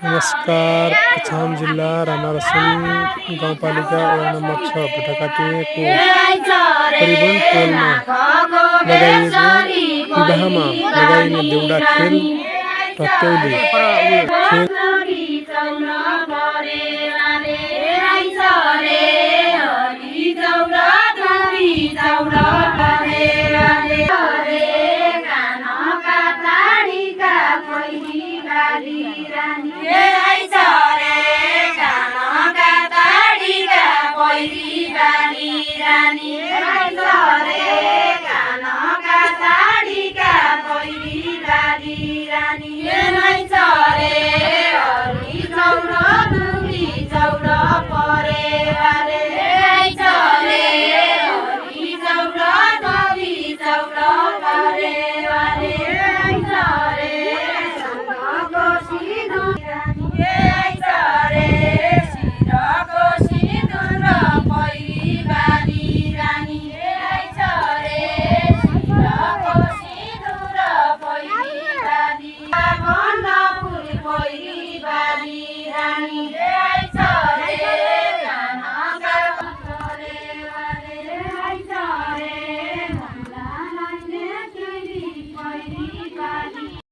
नमस्कार। अछाम जिल्ला रामारसन गाउँपालिका वडा नम्बर 6 भटकाटिएको परिवन टोलमा लगाइएको विवाहमा लगाइने देउडा खेल टट्याउली खेल Yeah.